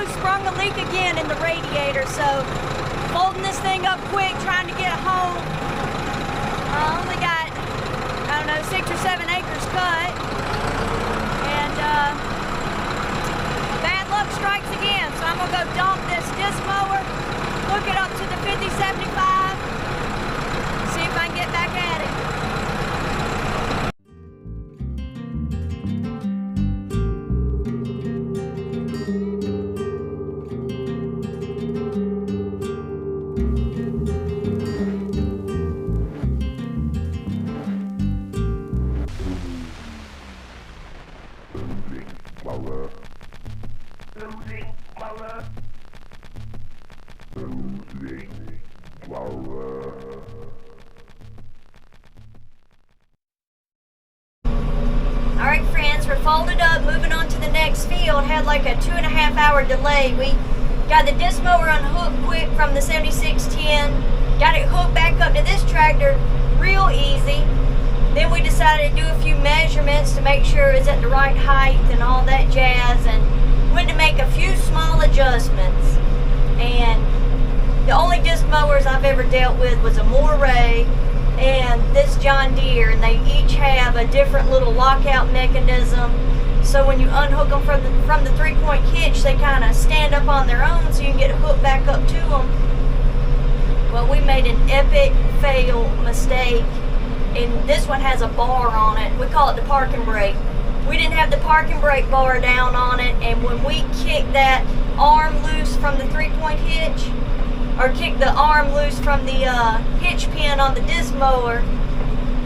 Sprung a leak again in the radiator, so folding this thing up quick, trying to get it home. I only got, I don't know, 6 or 7 acres cut, and bad luck strikes again. So I'm gonna go dump this disc mower, hook it up to the 5075, see if I can get back at it. Alright friends, we're folded up, moving on to the next field. Had like a 2.5 hour delay. We got the disc mower unhooked quick from the 7610, got it hooked back up to this tractor real easy. Then we decided to do a few measurements to make sure it's at the right height and all that jazz, and went to make a few small adjustments. And the only disc mowers I've ever dealt with was a Rake and this John Deere, and they each have a different little lockout mechanism. So when you unhook them from the 3-point hitch, they kind of stand up on their own, so you can get it hooked back up to them. Well, we made an epic fail mistake, and this one has a bar on it. We call it the parking brake. We didn't have the parking brake bar down on it, and when we kicked that arm loose from the 3-point hitch, or kicked the arm loose from the hitch pin on the disc mower,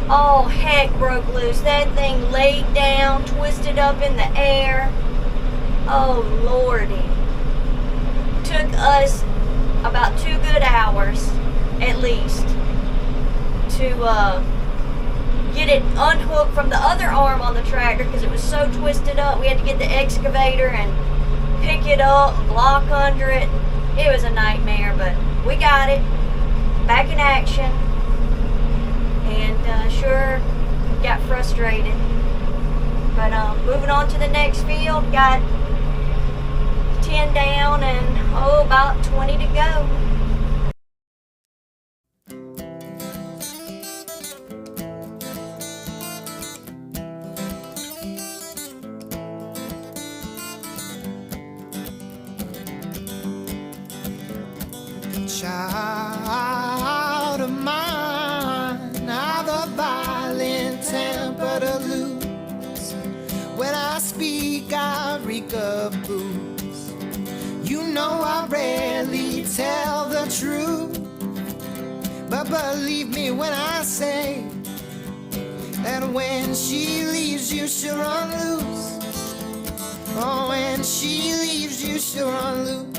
all heck broke loose. That thing laid down, twisted up in the air. Oh lordy. Took us about 2 good hours at least to get it unhooked from the other arm on the tractor because it was so twisted up. We had to get the excavator and pick it up and block under it. It was a nightmare, but we got it back in action, and sure got frustrated. But moving on to the next field, got 10 down and about 20 to go. Child of mine, I've a violent temper to lose. When I speak, I reek of booze. You know I rarely tell the truth, but believe me when I say that when she leaves you, she'll run loose. Oh, when she leaves you, she'll run loose.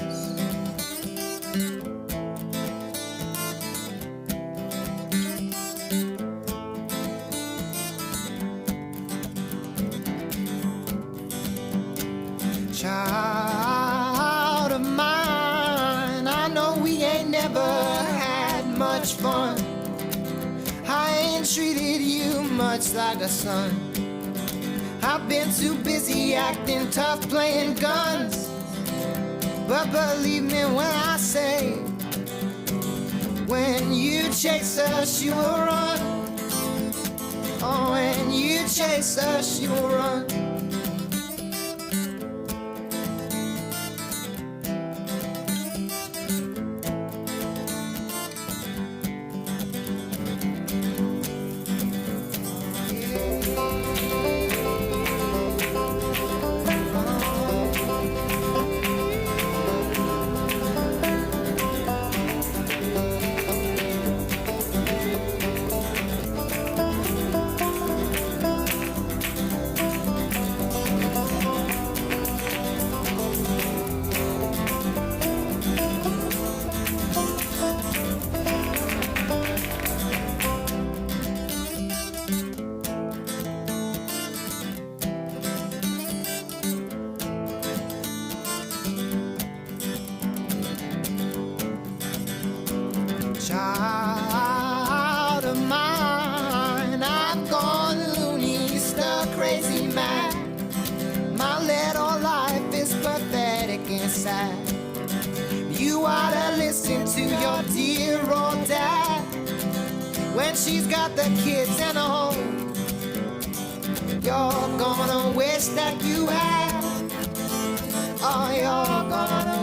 Child of mine, I know we ain't never had much fun. I ain't treated you much like a son. I've been too busy acting tough, playing guns. But believe me when I say, when you chase her, she will run. Oh, when you chase her, she will run. sad. You ought to listen to your dear old dad when she's got the kids and a home. You're gonna wish that you had. Oh, you're gonna